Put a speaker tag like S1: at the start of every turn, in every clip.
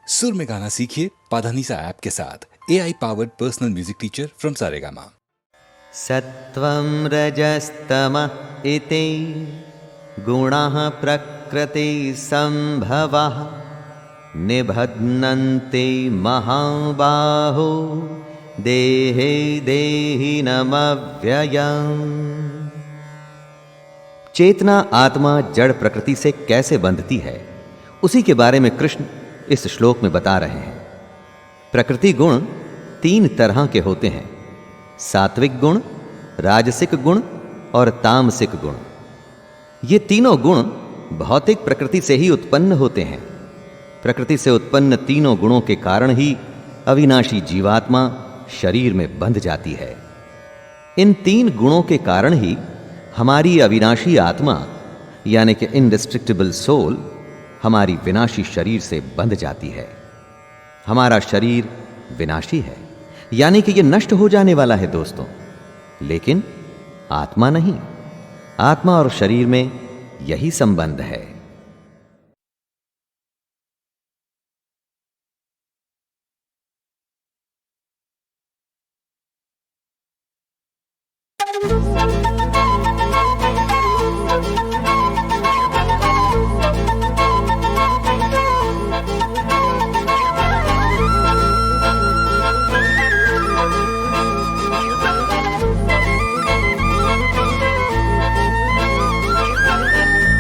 S1: सुर में गाना सीखिए पाधानीसा ऐप के साथ AI powered personal music teacher from Saregama.
S2: सत्वं रजस्तमः इति गुणाः प्रकृति संभवाः निबध्नन्ति महाबाहो देहे देहिनमव्ययम्। चेतना आत्मा जड़ प्रकृति से कैसे बंधती है, उसी के बारे में कृष्ण इस श्लोक में बता रहे हैं। प्रकृति गुण तीन तरह के होते हैं, सात्विक गुण, राजसिक गुण और तामसिक गुण। ये तीनों गुण भौतिक प्रकृति से ही उत्पन्न होते हैं। प्रकृति से उत्पन्न तीनों गुणों के कारण ही अविनाशी जीवात्मा शरीर में बंध जाती है। इन तीन गुणों के कारण ही हमारी अविनाशी आत्मा यानी कि इनडिस्ट्रक्टिबल सोल हमारी विनाशी शरीर से बंध जाती है। हमारा शरीर विनाशी है, यानी कि यह नष्ट हो जाने वाला है दोस्तों, लेकिन आत्मा नहीं। आत्मा और शरीर में यही संबंध है।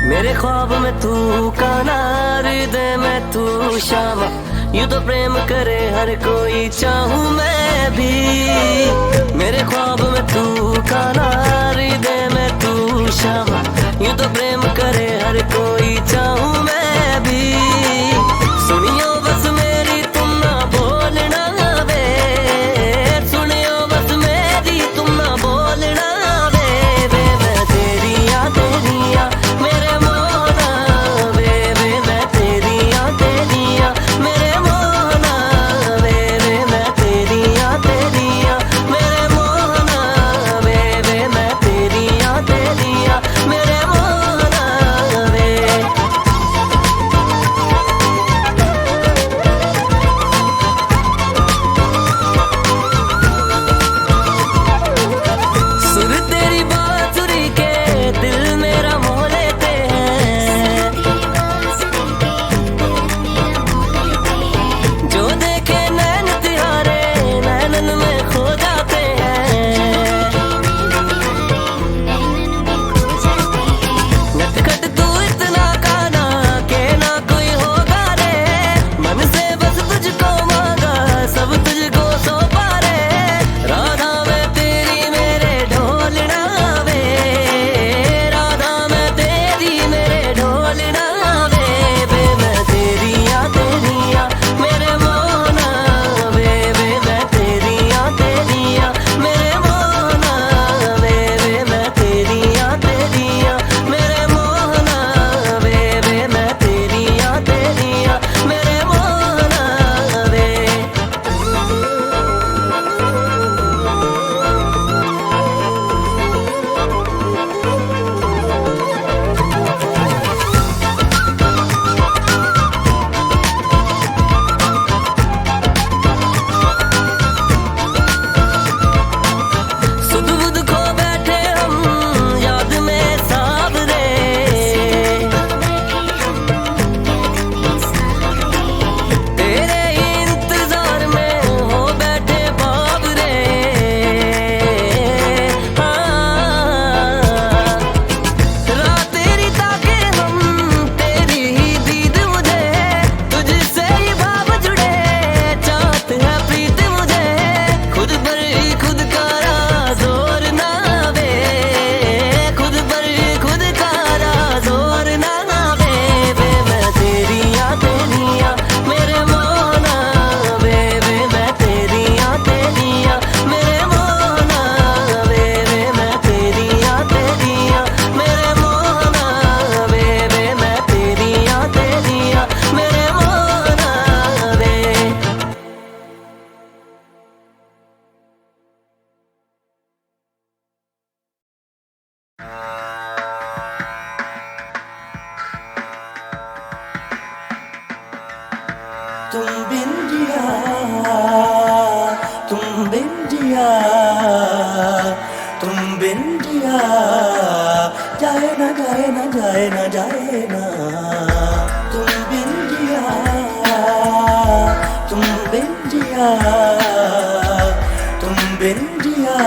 S3: मेरे ख्वाब में तू काना, हृदय में तू श्यामा, यूं तो प्रेम करे हर कोई चाहूं मैं भी। मेरे ख्वाब में तू काना, हृदय में तू श्यामा, यूं तो प्रेम करे हर कोई चाहूं मैं भी। सुनियो बस मेरी तुम ना बोलना वे, सुनियो बस मेरी तुम ना बोलना वे। मैं तेरिया तेरिया मेरे मोहना वे, मैं तेरिया तेरिया मेरे मोहना वे, मैं तेरिया तेरिया मेरे मोहना वे, मैं तेरिया तेरिया मेरे मोहना वे। तुम बिन जिया, तुम बिन जिया, तुम बिन जिया, जाए ना जाए ना जाए ना जाए ना। तुम बिन जिया, तुम बिन जिया, तुम बिन जिया,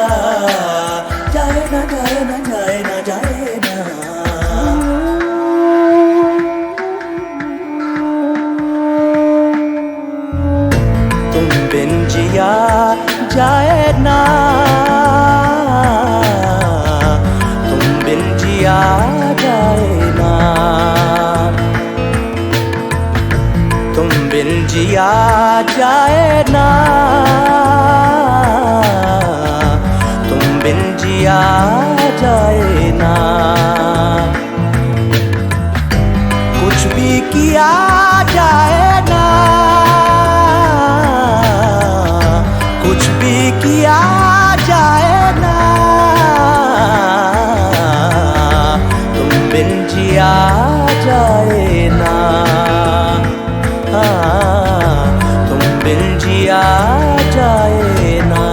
S3: जाए ना जाए ना जाए ना जाए ना। तुम बिन जिया जाए ना, तुम बिन जिया जाए ना, तुम बिन जिया जाए ना, तुम बिन जिया जाए ना। कुछ भी किया जाए ना, कुछ भी किया जाए ना, तुम बिन जिया जाए ना, तुम बिन जिया जाए ना।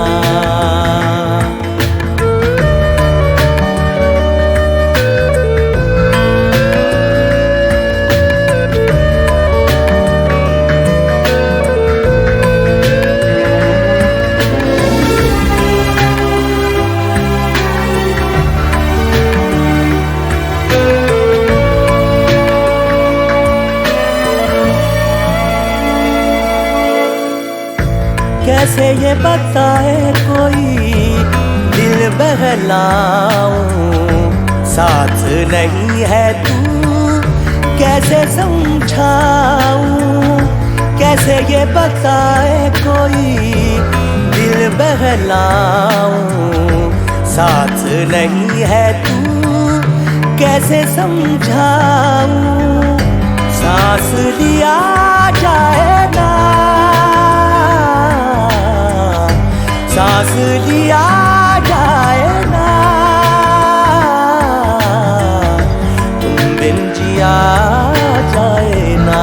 S3: कैसे ये बताए कोई दिल बहलाऊं, साथ नहीं है तू कैसे समझाऊं। कैसे ये बताए कोई दिल बहलाऊं, साथ नहीं है तू कैसे समझाऊं। सांस लिया जाए ना, सांस लिया जाए ना, तुम बिन जिया जाए ना,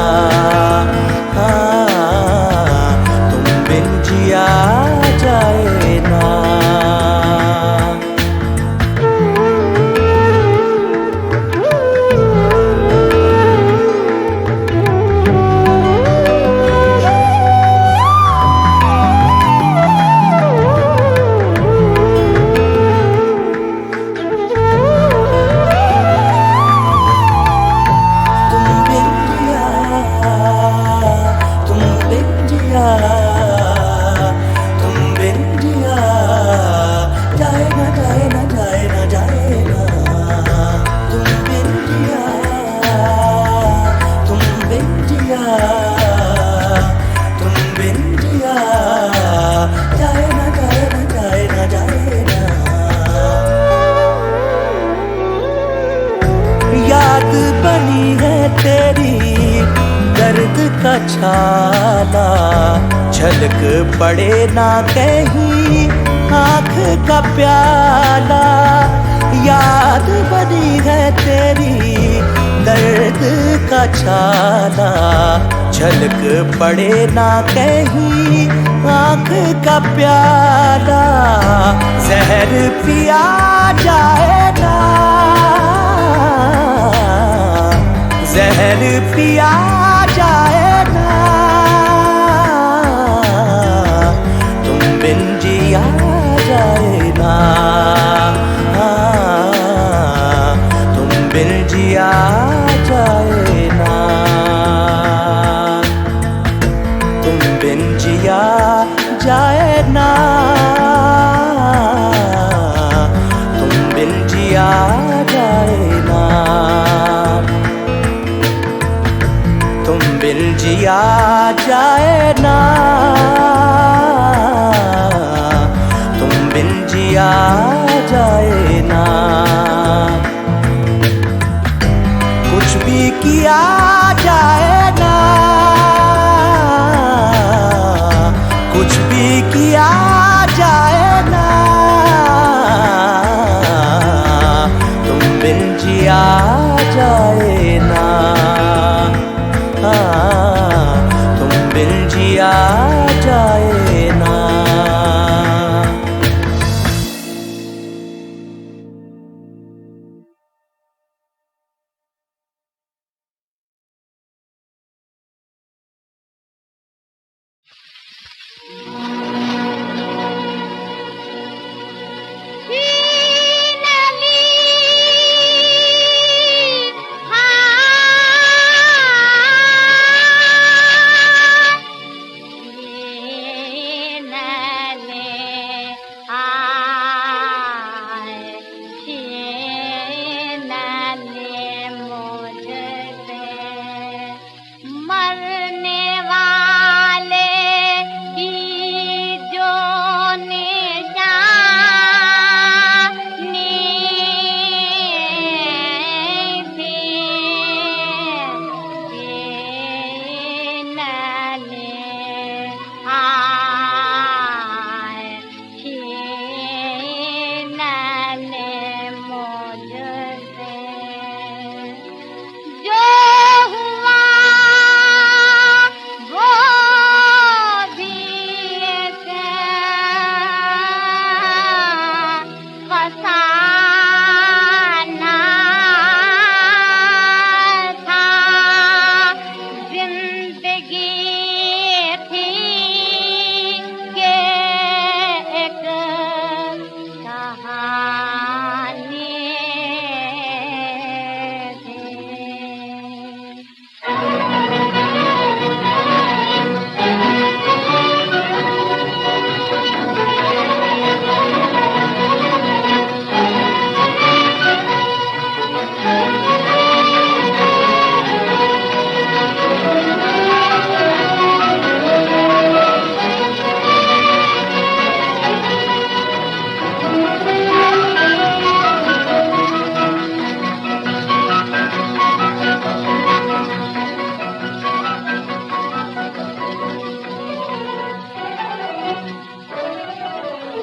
S3: तुम बिन जिया जाए ना। याद बनी है तेरी दर्द का छाला, झलक पड़े ना कहीं आँख का प्याला। याद बनी है तेरी दर्द का छाला, झलक पड़े ना कहीं आँख का प्याला। जहर पिया जाए ना, जहर पिया जाए ना, तुम बिन जिया जाए ना, तुम बिन जिया जाए ना, तुम बिन जिया जाए ना, तुम बिन जिया जाए ना, तुम बिन जिया जाए ना, तुम बिन जिया जाए ना। कुछ भी किया जाए ना, कुछ भी किया जाए ना, तुम बिन जिया जाए ना, तुम बिन जिया जाए ना।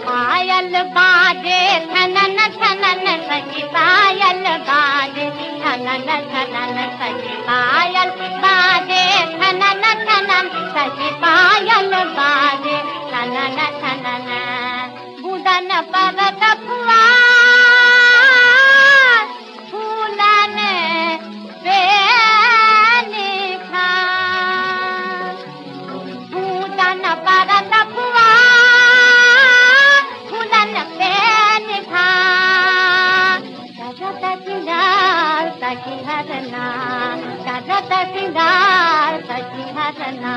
S4: पायल बाजे थनन थनन सजी पायल बाजे थनन थनन सजी पायल बाजे थनन थनन सजी पायल बाजे थनन थनन बुदन पर दफुआर फूलन बेनिखा बुदन पर दफुआर फूलन बेनिखा जगत सिंगार सखी हरना जगत सिंगार सखी हरना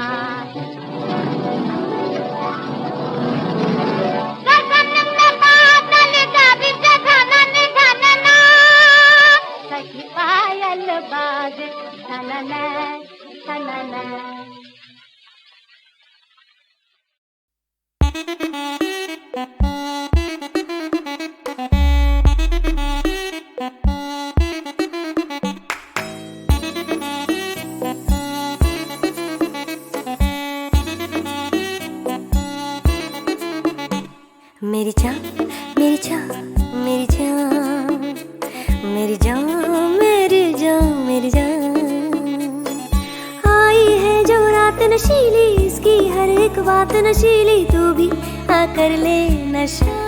S4: पायल बाज थनन थनन।
S5: मेरी जान मेरी जान मेरी जान मेरी जान मेरी जान मेरी जान आई है जो रात नशीली इसकी हर एक बात नशीली तू भी आकर ले नशा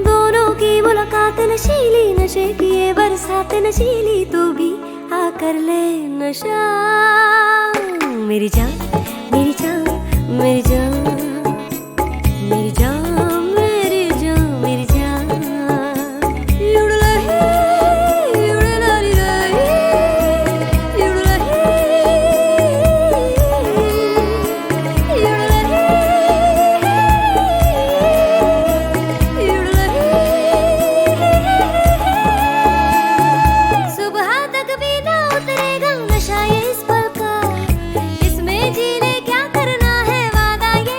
S5: दोनों की मुलाकात नशीली नशे की ये बरसात नशीली तू भी आकर ले नशा मेरी जान मेरी जान मेरी जान मेरी जान मेरी जान मेरी जान युड़लही युड़लाली रही युड़लही युड़लही युड़लही सुबह तक भी ना उतरेगा नशा ये इस पल का इसमें जी ले क्या करना है वादा ये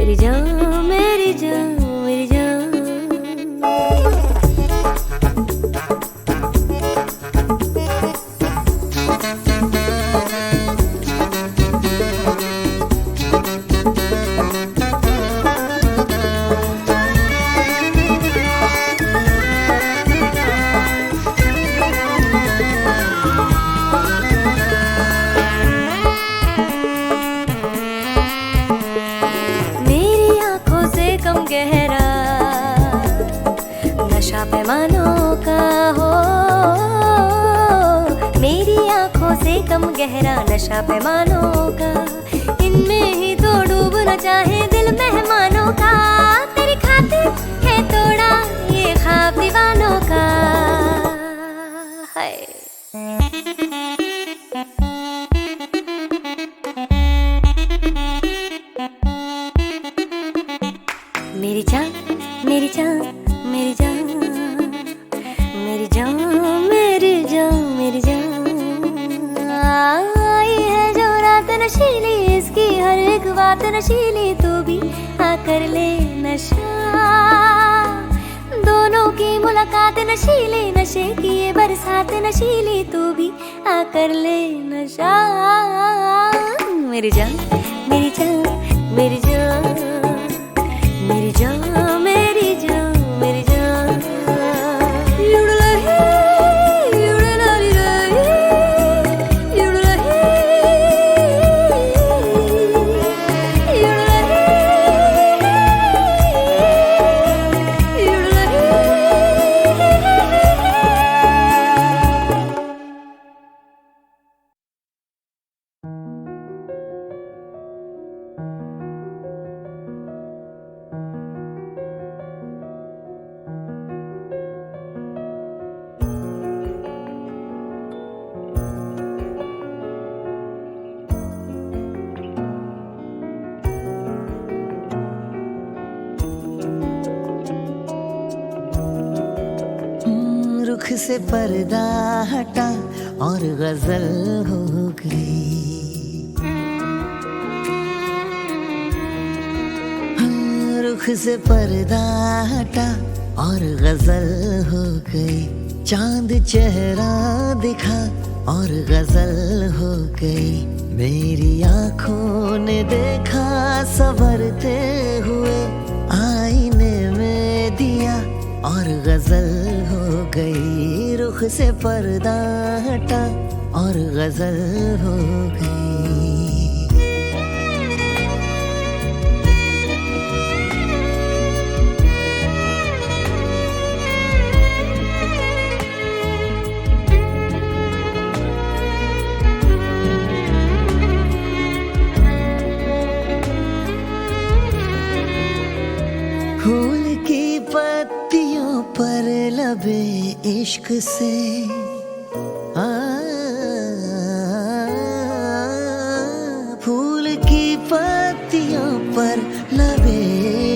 S5: मेरी जान मेरी जान मेरी जान। मेरी आंखों से कम गहरा नशा पैमानों का हो, मेरी आंखों से कम गहरा नशा पैमानों का, इनमें ही तो डूबना चाहे दिल मेहमानों का। तेरी खातिर है तोड़ा ये ख्वाब दीवानों का है। मेरी जान मेरी जान मेरी जान मेरी जान मेरी जान मेरी जान। आई है जो रात नशीली, इसकी हर एक बात नशीली, तू भी आकर ले नशा। दोनों की मुलाकात नशीली, नशे की ये बरसात नशीली, तू भी आकर ले नशा। मेरी जान मेरी जान मेरी जान मेरी जान मेरी जान मेरी जान। युडलही युडलही युडलही युडलही युडलही।
S3: रुख से पर्दा हटा और गजल हो गई। रुख से पर्दा हटा और गजल हो गई। चांद चेहरा दिखा और गजल हो गई। मेरी आंखों ने देखा संवरते हुए, आईने में दिया और गजल हो गई। रुख से पर्दा हटा और गजल हो गई। फूल की पत्तियों पर लबे इश्क से फूल की पत्तियों पर लबे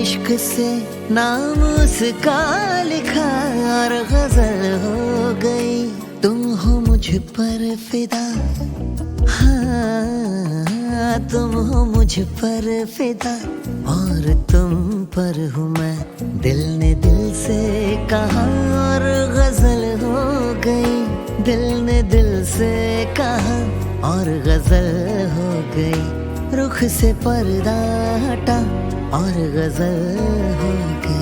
S3: इश्क से नाम उसका लिखा और गजल हो गई। तुम हो मुझ पर फिदा, हाँ तुम हो मुझ पर फिदा और तुम पर हूँ मैं। दिल ने दिल से कहा और गजल हो गई। दिल ने दिल से कहा और गजल हो गई। रुख से पर्दा हटा और गजल हो गई।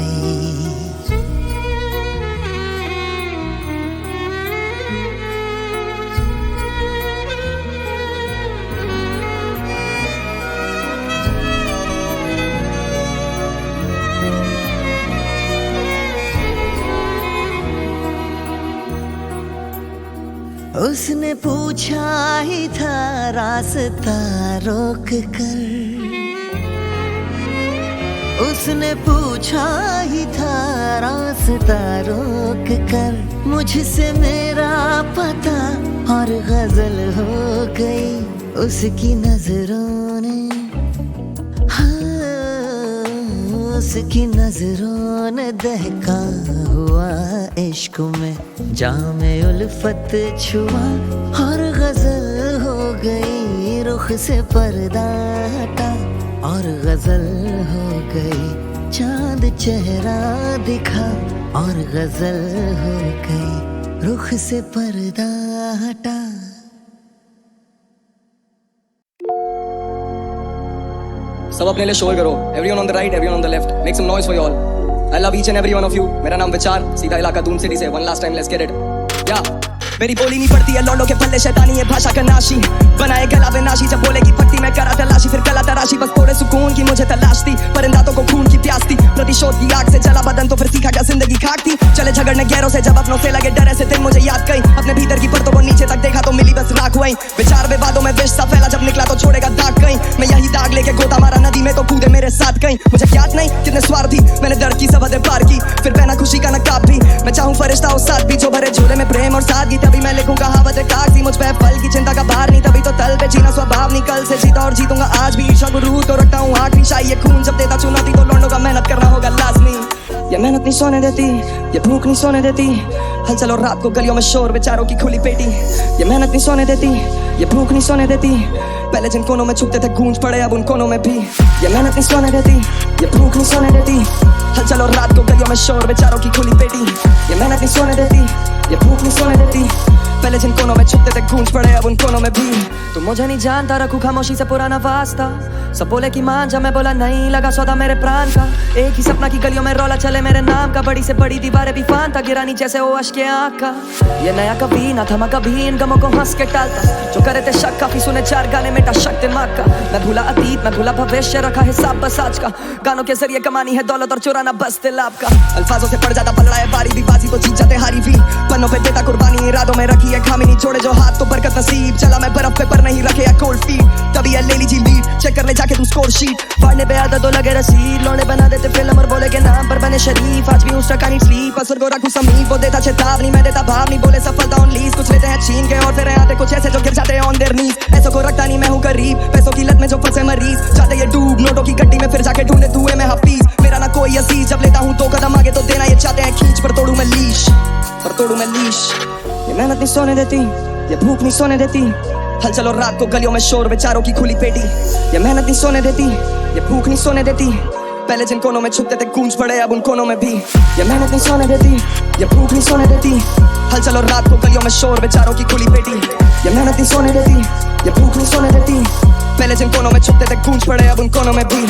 S3: उसने पूछा ही था रास्ता रोक कर, उसने पूछा ही था रास्ता रोक कर। मुझसे मेरा पता और गजल हो गई। उसकी नजरों ने, हाँ उसकी नजरों ने दहका हुआ इश्क में जामे उल्फत छुआ और गजल हो गई। रुख से पर्दा हटा और गजल हो गई, चांद चेहरा दिखा और गजल हो गई, रुख से पर्दा हटा।
S6: सब अपने लिए शोर करो, everyone on the right, everyone on the left, make some noise for you all. I love each and every one of you. मेरा नाम विचार, सीधा इलाका दून सिटी से। One last time, let's get it. या मेरी बोली नहीं पड़ती है लौंडों के पल्ले, शैतानी है भाषा का नाशी, बनाए गला विनाशी, जब बोलेगी पत्ती मैं करा तलाशी, फिर कला तराशी, बस थोड़े सुकून की मुझे तलाश थी, परिंदातों को खून की प्यास थी, प्रतिशोध की आग से जला बदन तो फिर सीखा क्या जिंदगी खाक थी, चले झगड़ने गैरों से जब अपनों से लगे डर, ऐसे दिन मुझे याद कई, अपने भीतर की परतों को नीचे तक देखा तो मिली बस राख वहीं, विचार विवादों में विष सा फैला, जब निकला तो छोड़ेगा दाग कहीं, मैं यही दाग लेके गोता मारा नदी में तो कूदे मेरे साथ कहीं, मुझे ज्ञात नहीं कितने स्वार्थी मैंने दर्द की सब हदें पार की, फिर पहना खुशी का नकाब भी, मैं चाहूं फरिश्ता हो साथ भी, जो भरे झोले में प्रेम और सादगी, तभी मैं लिखूंगा कागजी, मुझ पे फल की चिंता का भार नहीं, तभी तो तल पे जीना स्वभाव नहीं, कल से जीता और जीतूंगा आज भी, ईर्ष्या को रूह तो रखता हूँ आखिरी शाही, ये खून जब देता चुनौती तो लौंडों का मेहनत करना होगा लाजमी, ये मेहनत नहीं सोने देती, ये भूख नहीं सोने देती, हलचल और रात को गलियों में शोर, बेचारों की खुली पेटी, ये मेहनत नहीं सोने देती, ये भूख नहीं सोने देती, पहले जिन कोनों में छुपते थे गूंज पड़े अब उन कोनों में भी, ये मेहनत नहीं सोने देती, ये भूख नहीं सोने देती, हलचल और रात को गलियों में शोर, बेचारों की खुली पेटी, ये मेहनत नहीं सोने देती, ये भूख नहीं सोने देती, पहले जिन कोनों में छुपते थे गूंज पड़े अब उन कोनों में भी, तुम मुझे नहीं जानता, रखूं खामोशी से पुराना वास्ता, सब बोले कि मान जा, मैं बोला नहीं, लगा सौदा मेरे प्राण का, एक ही सपना की गलियों में रौला चले मेरे नाम का, बड़ी से बड़ी दीवारें भी फानता, गिरानी जैसे वो अश्के आँख का, ये नया कभी ना थमा कभी, इन गमों को हंस के टालता, जो करे थे शक काफी सुने चार गाने मेटा शक दिमाग का, मैं भूला अतीत, मैं भूला भविष्य, रखा हिसाब बस आज का, गानों के जरिए कमानी है दौलत और चुराना बस दिल आपका, अल्फाजों से पड़ जाता पलड़ा है बारी भी बाजी, तो जीत जाते हारी भी, पन्नों पे देता कुर्बानी, इरादों में रखी है खामी, नहीं छोड़े जो हाथ तो बरकत नसीब, चला मैं बर्फ पे पर नहीं रखे या कोल्ड फीट, तभी ये ले लीजिए लीड, चेक कर ले जाके तू स्कोर शीट, फाड़ने पे आता तो लगे रसीद, लौंडे बना देते फिल्म और बोले के नाम पर बने शरीफ, आज भी उस टका नहीं स्लीप, असर को रखूं समीप, वो देता चेतावनी मैं देता भाव नहीं, बोले सफलता ऑन लीज, कुछ लेते हैं छीन के और फिर आते कुछ ऐसे जो गिर जाते हैं ऑन देयर नीज, ऐसों को रखता नहीं मैं हूं करीब, पैसों की लत में जो फंसे मरीज, जाते ये डूब नोटों की गड्डी में फिर जाके ढूंढे धुएं में हफीज, मेरा ना कोई अजीज, जब लेता हूं 2 कदम आगे तो देना ये चाहते हैं खींच, पर तोड़ू मैं लीश, पर तोड़ू मैं लीश, ये मेहनत नहीं सोने देती, ये भूख नहीं सोने देती, हलचल और रात को गलियों में शोर, बेचारों की खुली पेटी, ये मेहनत नहीं सोने देती, ये भूख नहीं सोने देती, पहले जिन कोनों में छुपते थे गूंज पड़े अब उन कोनों में भी, ये मेहनत नहीं सोने देती, ये भूख नहीं सोने देती, हलचल और रात को गलियों में शोर, बेचारों की खुली पेटी, ये मेहनत नहीं सोने देती, ये भूख नहीं सोने देती, पहले जिन कोनों में छुपते थे गूंज पड़े अब उन कोनों में भी।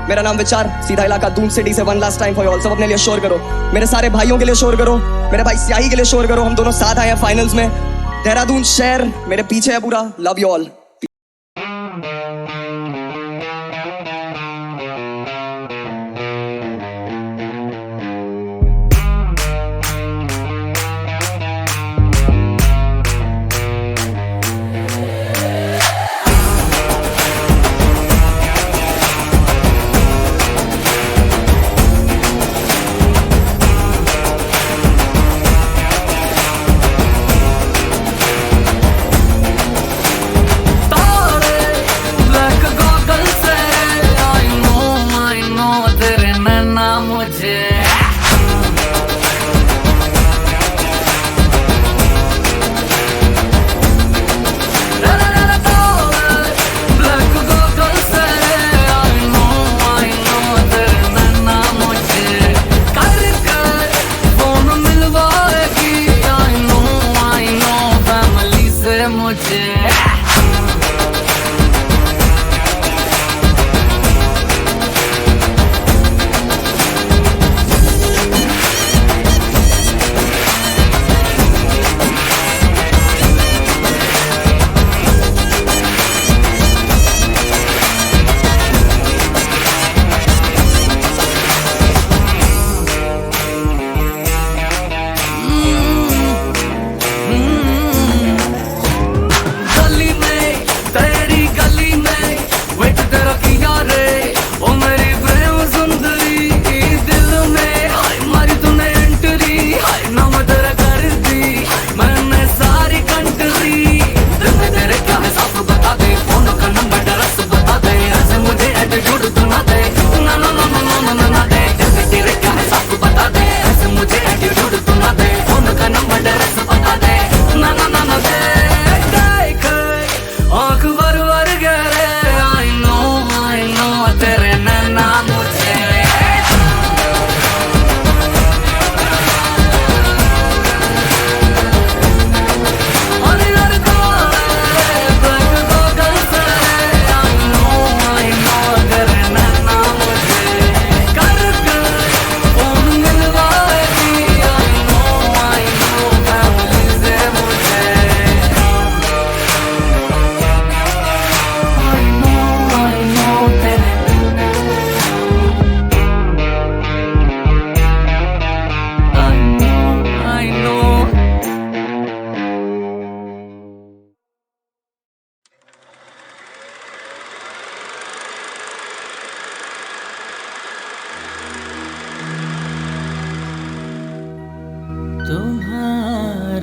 S6: मेरा नाम विचार, सीधा इलाका दून सिटी से। One last time for all, सब अपने लिए शोर करो, मेरे सारे भाइयों के लिए शोर करो, मेरे भाई स्याही के लिए शोर करो, हम दोनों साथ आए हैं फाइनल्स में, देहरादून शहर मेरे पीछे है पूरा, लव यू ऑल।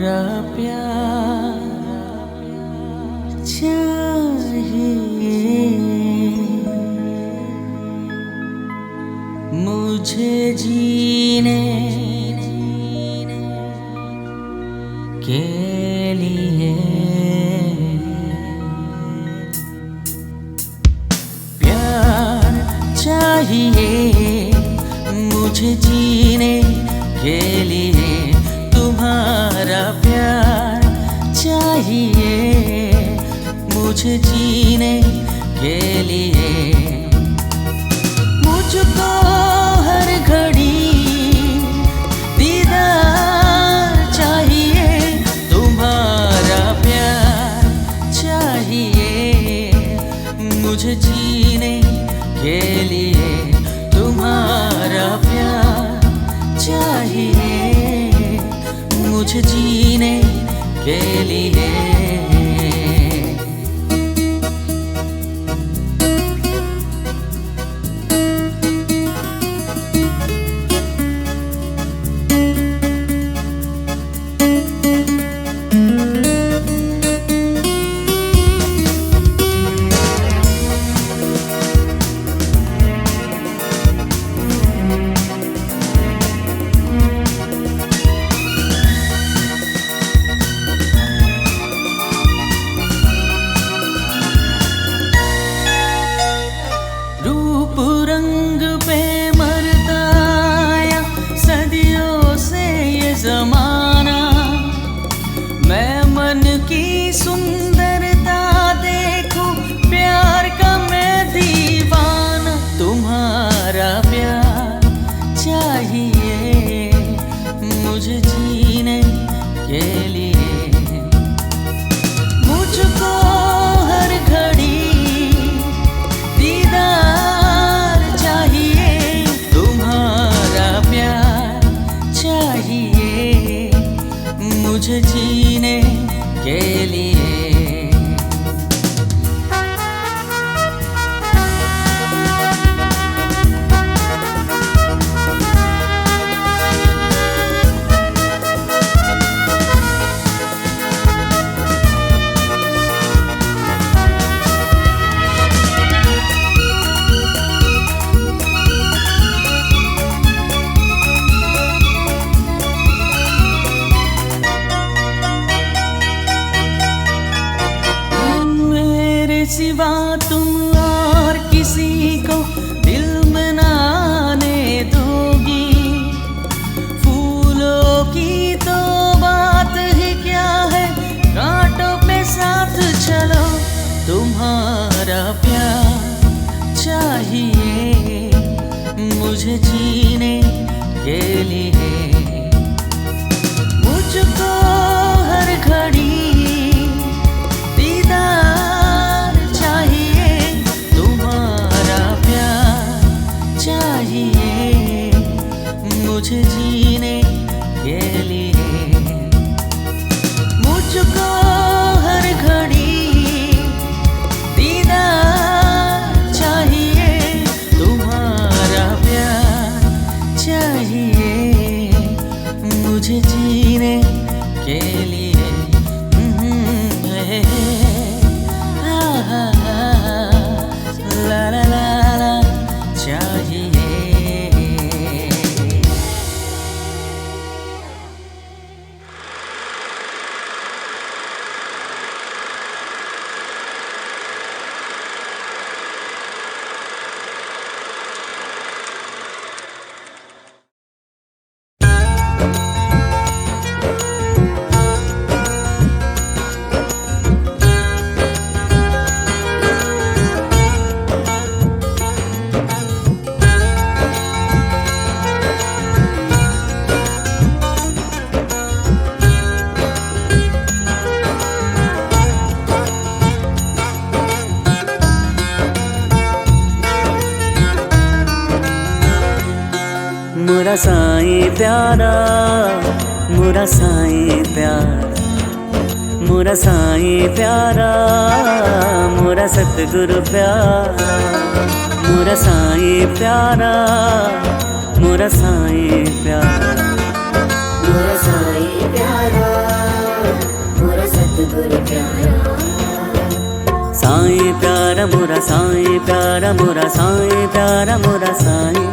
S3: तुम्हारा प्यार चाहिए, मुझे जीने के लिए। प्यार चाहिए मुझे जीने के लिए, तुम्हारा प्यार चाहिए मुझे जीने के लिए। मुझको हर घड़ी दीदार चाहिए, तुम्हारा प्यार चाहिए मुझे जीने के लिए। तुम्हारा प्यार चाहिए मुझे जीने के लिए। मुझे जीने के लिए। सिवा तुम और किसी को दिल में ना आने दोगी, फूलों की तो बात ही क्या है, कांटों पे साथ चलो। तुम्हारा प्यार चाहिए मुझे जीने के लिए। मुझको हर घड़ी मुझे जीने के लिए। मुझको हर घड़ी दीदार चाहिए, तुम्हारा प्यार चाहिए मुझे जीने के लिए। ला ला ला ला चाहिए। मोरा साईं प्यारा, मोरा साईं प्यारा, मोरा साईं प्यारा, मोरा सतगुरु प्यारा। मोरा साईं प्यारा, मोरा साईं प्यारा, मोरा साईं प्यारा,
S5: सतगुरु प्यारा।
S3: साईं प्यारा मोरा साईं प्यारा मोरा साईं प्यारा मोरा साईं।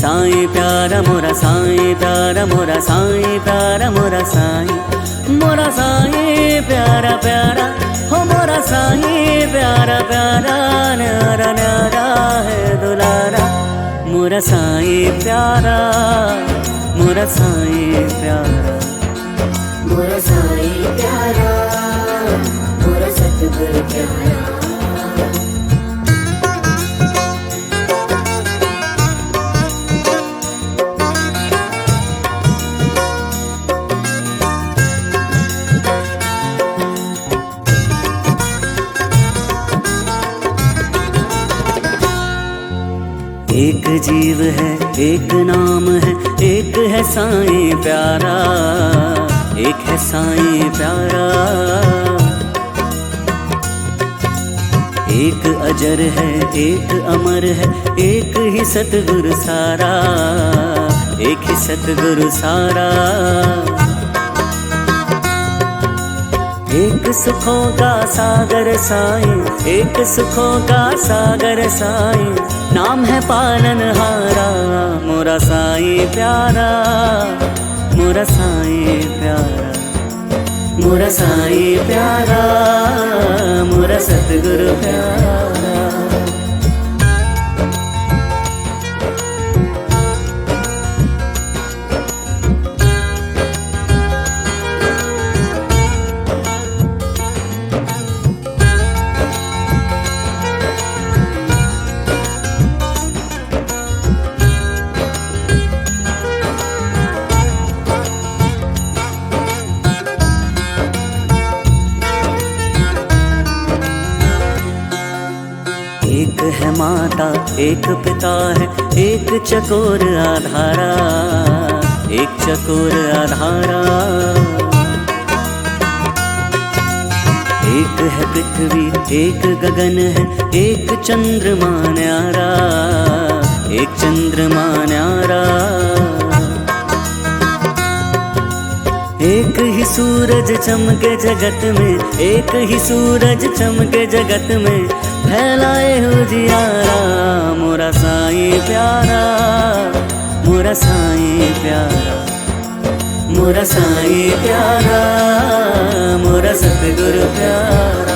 S3: साईं प्यारा मोरा साईं प्यारा मोरा साईं प्यारा मोरा साईं। मोरा साईं प्यारा प्यारा हो मोरा साईं प्यारा प्यारा। न्यारा न्यारा है दुलारा मोरा साईं प्यारा मोरा साईं प्यारा।
S5: मोरा साईं प्यारा मोरा सतगुरु प्यारा।
S3: एक जीव है एक नाम है एक है साईं प्यारा। एक है साईं प्यारा। एक अजर है एक अमर है एक ही सतगुरु सारा। एक ही सतगुरु सारा। एक सुखों का सागर साईं एक सुखों का सागर साईं। नाम है पालनहारा मोरा साईं प्यारा मोरा साईं प्यारा। मोरा साईं प्यारा मोरा सतगुरु प्यारा। एक है माता एक पिता है एक चकोर आधारा। एक चकोर आधारा। एक है पृथ्वी एक गगन है एक चंद्रमा न्यारा। एक चंद्रमा न्यारा। एक ही सूरज चमके जगत में एक ही सूरज चमके जगत में। फैलाए उजियारा मोरा साईं प्यारा मोरा साईं प्यारा। मोरा साईं प्यारा मोरा सतगुरु प्यारा।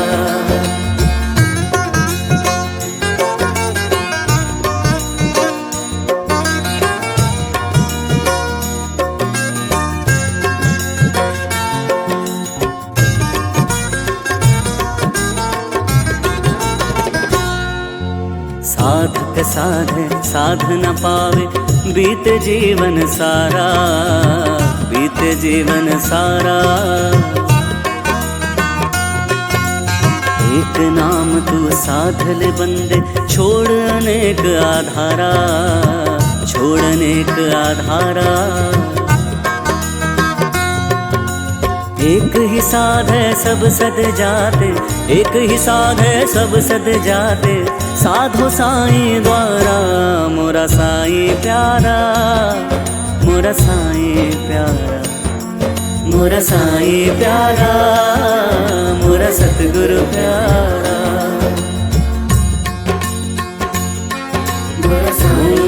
S3: साधक साधे साध न पावे बीते जीवन सारा। बीते जीवन सारा। एक नाम तू साध ले बंदे छोड़ अनेक आधारा। छोड़ अनेक आधारा। एक ही साध है सब सद जाते एक ही साध है सब सद जाते। साधो साईं द्वारा मोरा साईं प्यारा मोरा साईं प्यारा। मोरा साईं प्यारा मोरा सतगुरु प्यारा।
S5: मोरा साईं